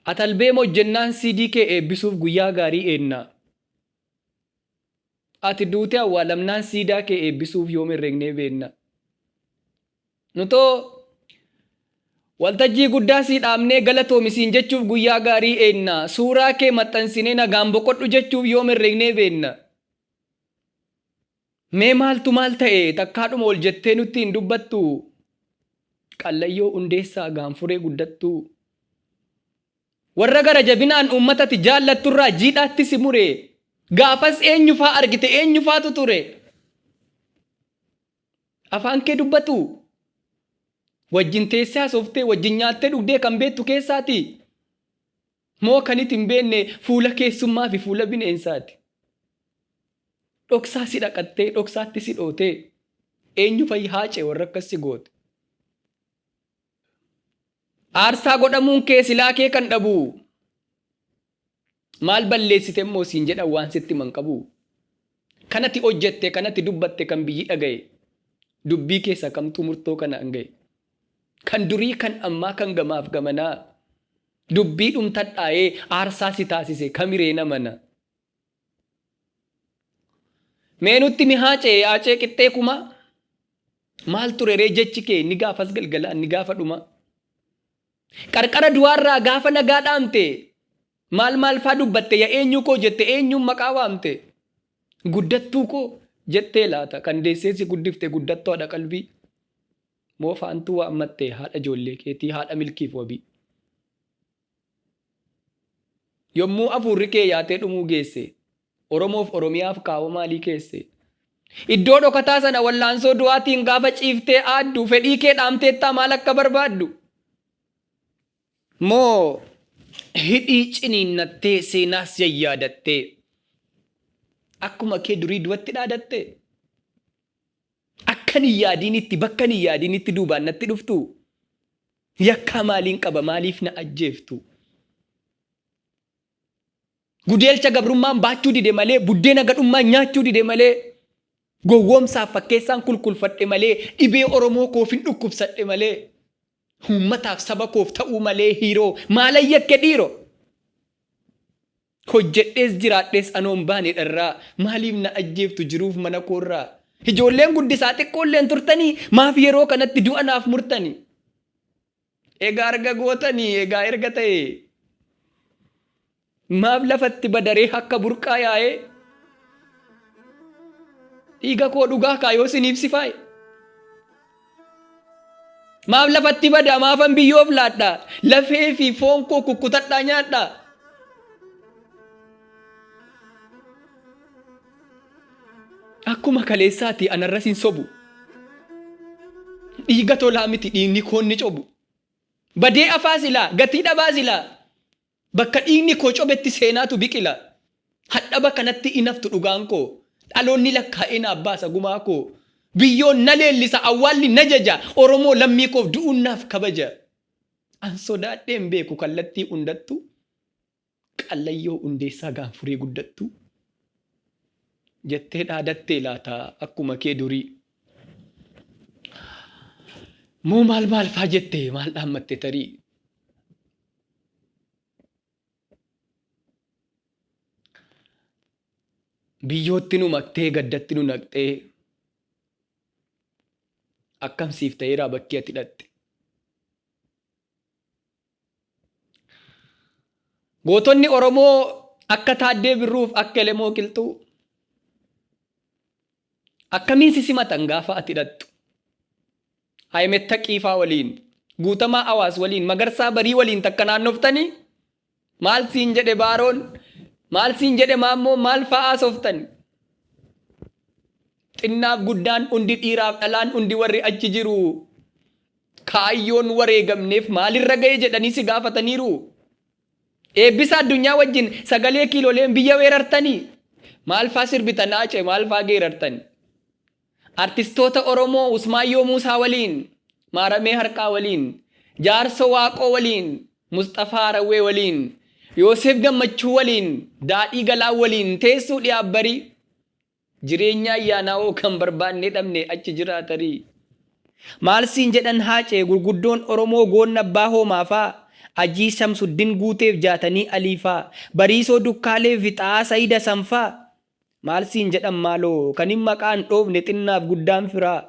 Atalbee hojjennaan CD kee eebbisuuf guyyaa gaarii eenna. Ati duutee awwaalamnaan siidaa kee eebbisuuf yoom herreegnee beenna. Nutoo waltajjii guddaa sii dhaabnee galatoomisiin jechuuf guyyaa gaarii eenna. Suuraa kee maxxansinee nagaan boqodhu jechuuf yoom herreegnee beenna. Mee maaltu maal ta'e takkaadhuma ol jettee nutti hin dubbattu. Qallayyoo hundeessaa gaanfuree guddattu. Warra gara jabinaan uummatatti jaallatturraa jiidhaatti si mure. Gaafas eenyufaa argite eenyufaatu ture. Afaan kee dubbatu. Wajjin teessee haasoftee wajjin nyaattee dhugdee kan beektu keessaati. Moo kan itti hin beekne fuula keessummaa fi fuula bineensaati. Dhoksaa si dhaqattee dhoksaatti si dhootee eenyu fayyi haacee warra akkas si goote. Aarsaa godhamuun kee silaa kee kan dhabu. Maal balleessite immoo siin jedhan waan sitti man qabu. Kanatti hojjette kanatti dubbatte kan biyyi dhagaye. Dubbii keessa kamtuu murtoo kana hangaye. Kan durii kan ammaa kan gamaaf gamanaa. Dubbii dhumtadhaa'ee aarsaa si taasise kamiree namana. Mee nutti mi haacee haacee qixxee kuma. Maal tureree jechi kee ni gaafas galgalaa ni gaafa dhuma. Qarqara du'aarraa gaafa nagaa dhaamte. Maal faa dubbatte yaa eenyu koo jette eenyuun maqaa waamte. Guddattuu koo jettee laata kan deesseessi guddifte guddattoo haadha qalbii. Moo faantuu waammatte haadha ijoollee keetii haadha milkiif wabii. Yommuu afurri kee yaatee dhumuu geesse. Oromoof Oromiyaaf kaawwa maalii keesse. Iddoo dhokataa sana wallaansoo du'aatiin gaafa ciiftee aaddu fedhii kee dhaamteettaa maal akka barbaaddu. Moo hidhii ciniinnattee seenaas yayyaadattee akkuma kee durii duwatti dhaadatte. Akkan hin yaadinitti bakkan hin yaadinitti duubaan natti dhuftu. Yakkaa maaliin qaba maaliif na ajjeeftu. Gudeelcha gabrummaan baachuu dide malee buddeena gadhummaan nyaachuu dide malee gowwoomsaaf fakkeessaan kulkulfadhe malee dhibee Oromoo koof hin dhukkubsadhe malee uummataaf saba koof ta'uu malee hiiroo maalan yakke dhiiroo. Hojjedhees jiraadhees anoon baane dharraa maaliif na ajjeeftu jiruuf mana koorraa. Ijoolleen guddisaa xiqqoolleen turtanii maaf yeroo kanatti du'a naaf murtanii. Egaa arga gootanii egaa erga ta'e. Maaf lafatti badaree akka burqaa yaa'ee. Dhiiga koo dhugaa kaayoo siniif si faaye. Maaf lafatti bada maafan biyyoof laadhaa. Lafee fi foon koo kukkutadhaa nyaadhaa. Akkuma kaleessaati anarra sin sobu. Dhiiga tolaa miti dhiigni koon ni cobu. Badee afaa silaa gatii dhabaa silaa. Bakka dhiigni koo cobetti seenaatu biqila. Hadhaba kanatti inaftu dhugaan koo. Dhaloonni lakkaa'ee naaf baasa gumaa koo. Biyyoon na leellisa awwaalli na jaja. Oromoo lammii koof du'uun naaf kabaja. An sodaadheen beeku kallattii hundattu. Qallayyoo hundeessaa gaanfuree guddattu. Jettee dhaadattee laata akkuma kee durii. Moo maal faa jettee maal dhaammatte tarii. Biyyootti nu maqtee gaddatti nu naqxee. Akkamsiif ta'eeraa bakkee ati hidhatte. Gootonni Oromoo akka Taaddee Birruuf akka Elemoo Qilxuu. Akkamiin si simatan gaafa ati hidhattu. Haayimetta Qiifaa waliin Guutamaa Hawaas waliin Magarsaa Barii waliin takka naannoftanii. Maal siin jedhe Baaroon. Maal siin jedhe Maammoo maal fa'aa softani. Xinnaaf guddaan hundi dhiiraaf dhalaan hundi warri achi jiru. Kaayyoon wareegamneef maalirra ga'e jedhanii si gaafataniiru. Eebbisa addunyaa wajjin sagalee kiiloleen biyya weerartanii. Maal fa'aa sirbitan Haacee maal fa'aa geerartanii. Artistoota Oromoo Usmaayyoo Muusaa waliin Maaramee Harqaa waliin Jaarso Waaqoo waliin Mustafaa Rawwee waliin Yoosef Gammachuu waliin Daadhii Galaa waliin teessuu dhiyaaf barii. Jireenya ayyaanaawoo kan barbaanne dhabne achi jiraatarii. Maal siin jedhan Haacee gurguddoon Oromoo goonna abbaa hoomaafaa Hajii Shamsuddin Guuteef Jaatanii Aliifaa, Bariisoo Dukkaalee Fixaa Sayida Sanfaa. Maal siin jedhan maaloo kan hin maqaan dhoofne xinnaaf guddaan firaa.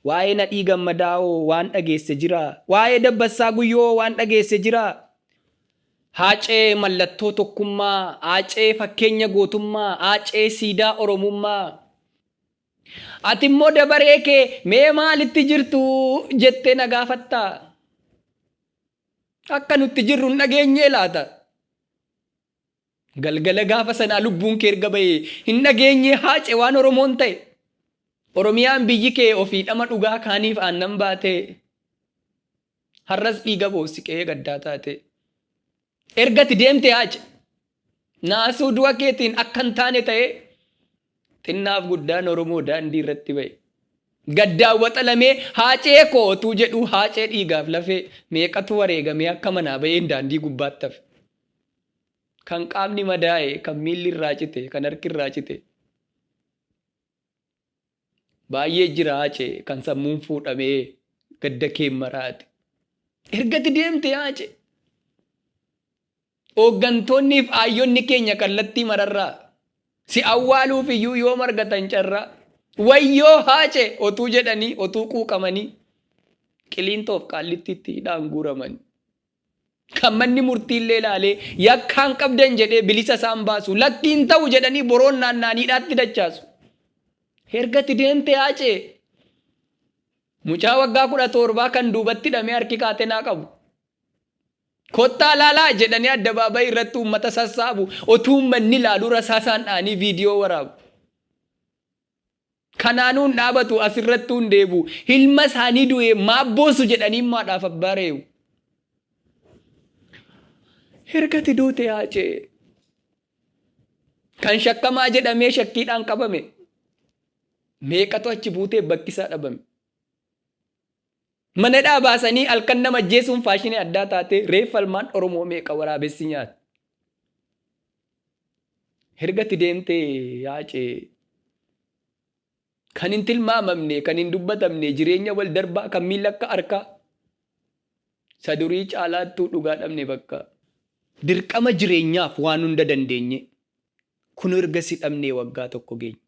Waa'ee Nadhii Gammadaa'oo waan dhageesse jira. Waa'ee Dabbasaa Guyyoo waan dhageesse jira. Haacee mallattoo tokkummaa, haacee fakkeenya gootummaa, haacee siidaa oromummaa. Ati immoo dabaree kee mee maalitti jirtu jettee na gaafatta. Akka nutti jirru hin dhageenyee laata? Galgala gaafa sanaa lubbuun kee erga bahee hin dhageenyee haacee waan Oromoon ta'e. Oromiyaan biyyi kee ofiidhama dhugaa kaaniif aannan baate. Har'as dhiiga boosiqee gaddaa taate. Ergati deemte haacee. Naasuu du'a keetiin akka hin taane ta'e. Xinnaaf guddaan Oromoo daandii irratti ba'e. Gaddaan waxalamee haacee kootuu jedhu haacee dhiigaaf lafee meeqatu wareegamee akka manaa ba'een daandii gubbaatti hafe. Kan qaamni madaa'e, kan miilli irraa cite, kan harki irraa cite. Baay'ee jira haacee kan sammuun fuudhamee gadda kee maraate. Ergati deemte haacee. Hooggantoonniif aayyonni keenya kallattii mararraa. Si awwaaluuf iyyuu yoo margatan carraa. Wayyoo haacee otuu jedhanii, otuu quuqamanii. Qiliintoof qaallittiitti hidhaan guuramanii. Kan manni murtiillee ilaalee yakkaan qabdan jedhee bilisa isaan baasu. Lakkiin ta'u jedhanii boroon naannaaniidhaatti dachaasu. Ergati deemte haacee. Mucaa waggaa 17 kan duubatti hidhamee harki kaatenaa qabu. Kottaa laalaa jedhanii addabaabayii irratti uummata sassaabu. Otuu uummanni ilaaluu rasaasaan dhaanii viidiyoo waraabu. Kanaanuun dhaabatu asirratti hin deebu. Ilma isaanii du'ee maabboosu jedhanii maadhaaf abbaa reewu. Ergati duute haacee. Kan shakkamaa jedhamee shakkiidhaan qabame. Meeqatu achi buutee bakkisaa dhabame. Mana dhaabaasanii halkan nama ajjeesuun faashinii addaa taate reeffa ilmaan Oromoo meeqa waraabessi nyaata. Ergati deemte haacee. Kan hin tilmaamamne, kan hin dubbatamne, jireenya wal darbaa kan miila akka harkaa. Sadurii caalaattuu dhugaa dhabne bakka. Dirqama jireenyaaf waan hunda dandeenye. Kun erga si dhabnee waggaa tokko geenye.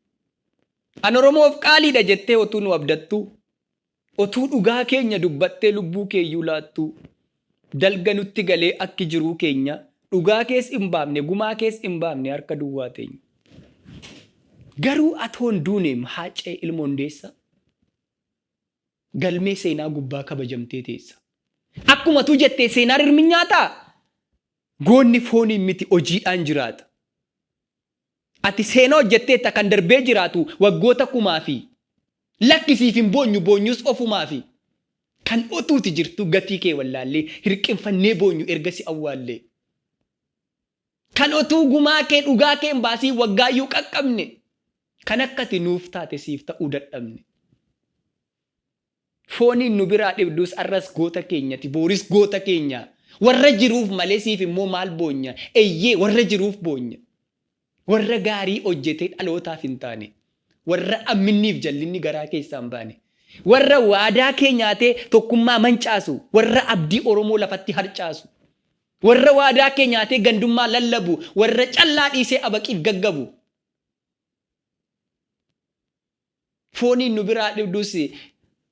An Oromoof qaaliidha jettee otuu nu abdattu. Otuu dhugaa keenya dubbattee lubbuu keeyyuu laattu. Dalga nutti galee akki jiruu keenya. Dhugaa kees hin baafne, gumaa kees hin baafne harka duwwaa teenya. Garuu atoon duuneem haacee ilma hundeessa. Galmee seenaa gubbaa kabajamtee teessa. Akkuma tu jettee seenaa hirmi nyaataa. Goonni fooniin miti hojiidhaan jiraata. Ati seenaa hojjetteetta kan darbee jiraatu waggoota 1000. Lakkisiif hin boonyu boonyus ofumaafi. Kan otuuti jirtu gatii kee wallaallee hirqinfannee boonyu erga si awwaallee. Kan otuu gumaa kee dhugaa kee hin baasii waggaayyuu qaqqabne. Kan akkati nuuf taate siif ta'uu dadhabne. Fooniin nu biraa dhibdus arras goota keenyati booris goota keenya. Warra jiruuf malee siif immoo maal boonya. Eeyyee warra jiruuf boonya. Warra gaarii hojjetee dhalootaaf hin taane. Warra amminniif jallinni garaa keessaa hin baane. Warra waadaa kee nyaatee tokkummaa mancaasu. Warra abdii Oromoo lafatti harcaasu. Warra waadaa kee nyaatee gandummaa lallabu. Warra callaa dhiisee abaqiif gaggabu. Fooniin nu biraa dhibdus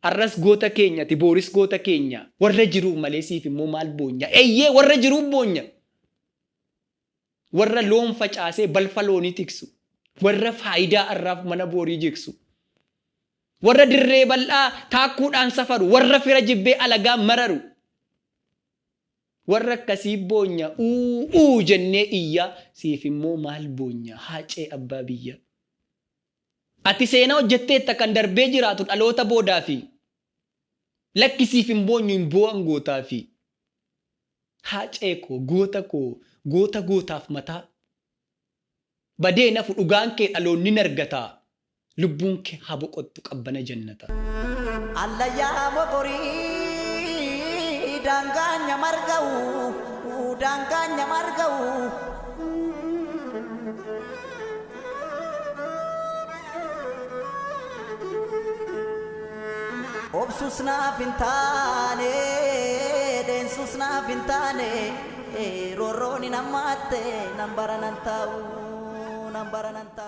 arras goota keenyati booris goota keenya. Warra jiruuf malee siif immoo maal boonya. Eeyyee warra jiruuf boonya. Warra loon facaasee balfa loonii tiksu. Warra faayidaa arraaf mana boorii jigsu. Warra dirree bal'aa taakkuudhaan safaru. Warra fira jibbee alagaan mararu. Warra akkasii boonya. Jennee iyyaa siif immoo maal boonya. Haacee abbaa biyya. Ati seenaa hojjetteetta kan darbee jiraatu dhaloota boodaafi. Lakkisiif hin boonyu hin boo'an gootaafi. Haacee koo goota gootaaf mataa. Badee nafu dhugaan kee dhaloonni ni argataa. Lubbuun kee haa boqottu qabbana jannata. Allayyaa mokorii daangaanya marga'u. Obsus naaf hin taane Yesus naaf hin taane roorroon hin hammaate nan bara nan taa'u nan bara nan taa'u.